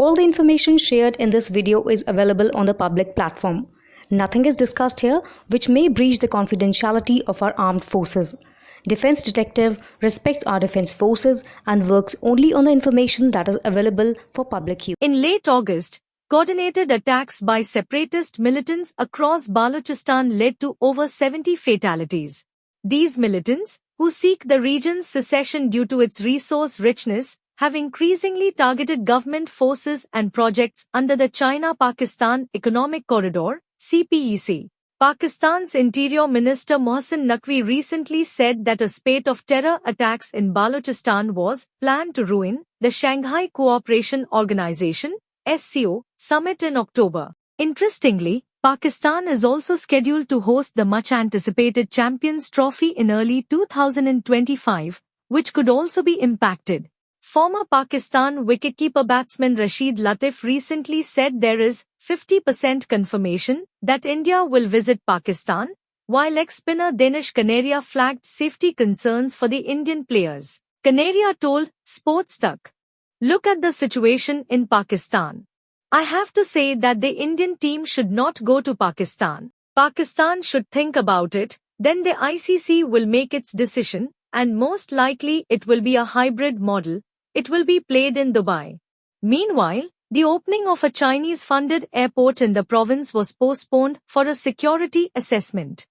All the information shared in this video is available on the public platform. Nothing is discussed here which may breach the confidentiality of our armed forces. Defense Detective respects our defense forces and works only on the information that is available for public use. In late August, coordinated attacks by separatist militants across Balochistan led to over 70 fatalities. These militants, who seek the region's secession due to its resource richness, have increasingly targeted government forces and projects under the China-Pakistan Economic Corridor, CPEC. Pakistan's Interior Minister Mohsin Naqvi recently said that a spate of terror attacks in Balochistan was planned to ruin the Shanghai Cooperation Organization (SCO) summit in October. Interestingly, Pakistan is also scheduled to host the much-anticipated Champions Trophy in early 2025, which could also be impacted. Former Pakistan wicketkeeper batsman Rashid Latif recently said there is 50% confirmation that India will visit Pakistan, while ex-spinner Danish Kaneria flagged safety concerns for the Indian players. Kaneria told Sports Tak, "Look at the situation in Pakistan. I have to say that the Indian team should not go to Pakistan. Pakistan should think about it, then the ICC will make its decision, and most likely it will be a hybrid model. It will be played in Dubai." Meanwhile, the opening of a Chinese-funded airport in the province was postponed for a security assessment.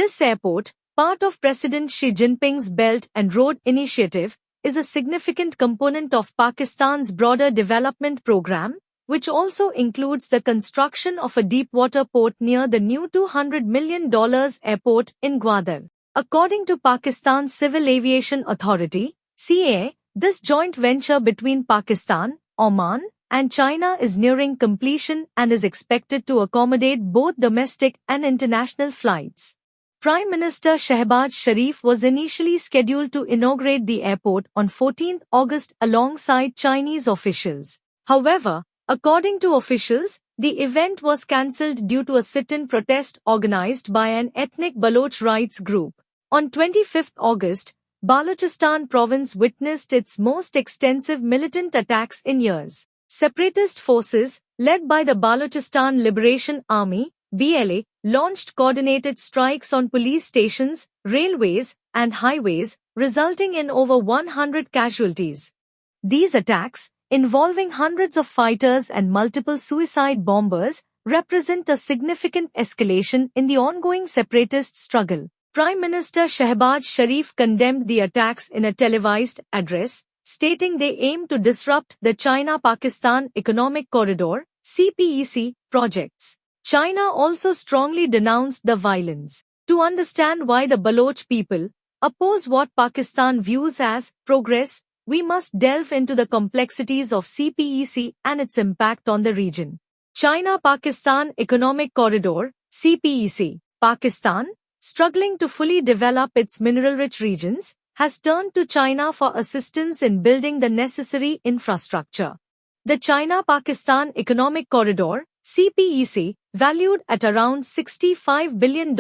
This airport, part of President Xi Jinping's Belt and Road Initiative, is a significant component of Pakistan's broader development program, which also includes the construction of a deep-water port near the new $200 million airport in Gwadar. According to Pakistan's Civil Aviation Authority, CAA, this joint venture between Pakistan, Oman, and China is nearing completion and is expected to accommodate both domestic and international flights. Prime Minister Shehbaz Sharif was initially scheduled to inaugurate the airport on 14 August alongside Chinese officials. However, according to officials, the event was cancelled due to a sit-in protest organized by an ethnic Baloch rights group. On 25 August, Balochistan province witnessed its most extensive militant attacks in years. Separatist forces, led by the Balochistan Liberation Army, BLA, launched coordinated strikes on police stations, railways, and highways, resulting in over 100 casualties. These attacks, involving hundreds of fighters and multiple suicide bombers, represent a significant escalation in the ongoing separatist struggle. Prime Minister Shehbaz Sharif condemned the attacks in a televised address, stating they aim to disrupt the China-Pakistan Economic Corridor (CPEC) projects. China also strongly denounced the violence. To understand why the Baloch people oppose what Pakistan views as progress, we must delve into the complexities of CPEC and its impact on the region. China-Pakistan Economic Corridor (CPEC). Pakistan, struggling to fully develop its mineral-rich regions, has turned to China for assistance in building the necessary infrastructure. The China-Pakistan Economic Corridor, CPEC, valued at around $65 billion,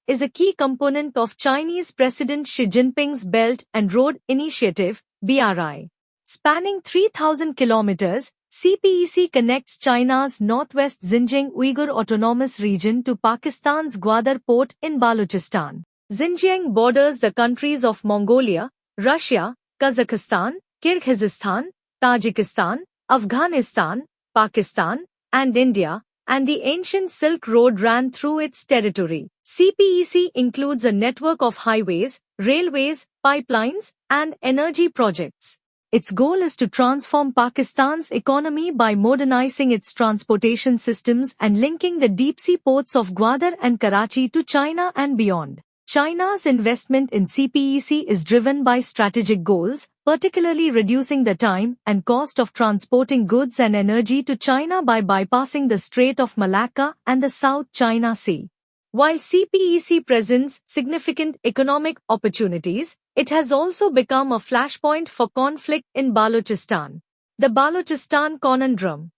is a key component of Chinese President Xi Jinping's Belt and Road Initiative, BRI. Spanning 3,000 kilometers, CPEC connects China's northwest Xinjiang Uyghur Autonomous Region to Pakistan's Gwadar port in Balochistan. Xinjiang borders the countries of Mongolia, Russia, Kazakhstan, Kyrgyzstan, Tajikistan, Afghanistan, Pakistan, and India, and the ancient Silk Road ran through its territory. CPEC includes a network of highways, railways, pipelines, and energy projects. Its goal is to transform Pakistan's economy by modernizing its transportation systems and linking the deep-sea ports of Gwadar and Karachi to China and beyond. China's investment in CPEC is driven by strategic goals, particularly reducing the time and cost of transporting goods and energy to China by bypassing the Strait of Malacca and the South China Sea. While CPEC presents significant economic opportunities, it has also become a flashpoint for conflict in Balochistan. The Balochistan Conundrum.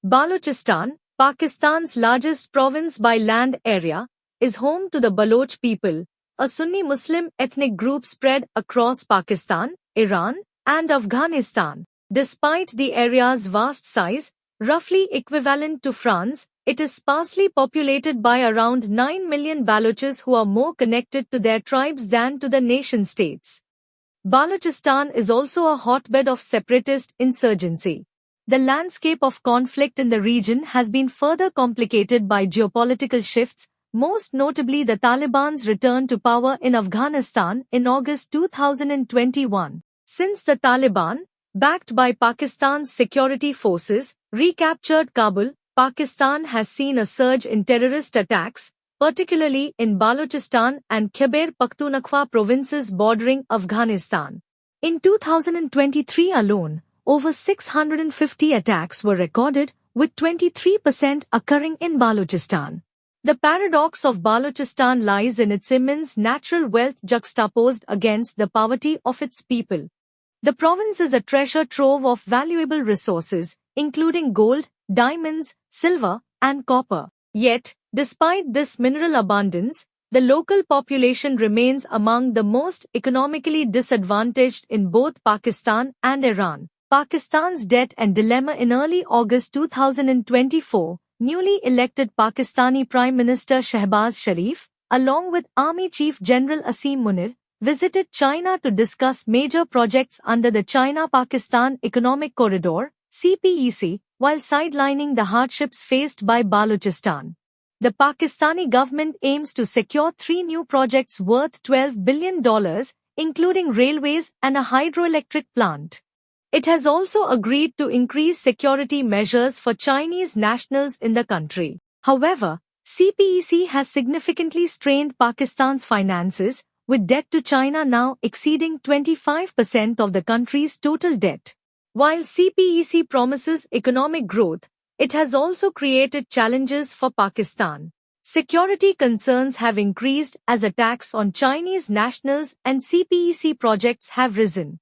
Balochistan, Pakistan's largest province by land area, is home to the Baloch people, a Sunni Muslim ethnic group spread across Pakistan, Iran, and Afghanistan. Despite the area's vast size, roughly equivalent to France, it is sparsely populated by around 9 million Balochis who are more connected to their tribes than to the nation-states. Balochistan is also a hotbed of separatist insurgency. The landscape of conflict in the region has been further complicated by geopolitical shifts, most notably the Taliban's return to power in Afghanistan in August 2021. Since the Taliban, backed by Pakistan's security forces, recaptured Kabul, Pakistan has seen a surge in terrorist attacks, particularly in Balochistan and Khyber Pakhtunkhwa provinces bordering Afghanistan. In 2023 alone, over 650 attacks were recorded, with 23% occurring in Balochistan. The paradox of Balochistan lies in its immense natural wealth juxtaposed against the poverty of its people. The province is a treasure trove of valuable resources, including gold, diamonds, silver, and copper. Yet, despite this mineral abundance, the local population remains among the most economically disadvantaged in both Pakistan and Iran. Pakistan's debt and dilemma. In early August 2024, newly elected Pakistani Prime Minister Shehbaz Sharif, along with Army Chief General Asim Munir, visited China to discuss major projects under the China-Pakistan Economic Corridor, CPEC, while sidelining the hardships faced by Balochistan. The Pakistani government aims to secure 3 new projects worth $12 billion, including railways and a hydroelectric plant. It has also agreed to increase security measures for Chinese nationals in the country. However, CPEC has significantly strained Pakistan's finances, with debt to China now exceeding 25% of the country's total debt. While CPEC promises economic growth, it has also created challenges for Pakistan. Security concerns have increased as attacks on Chinese nationals and CPEC projects have risen.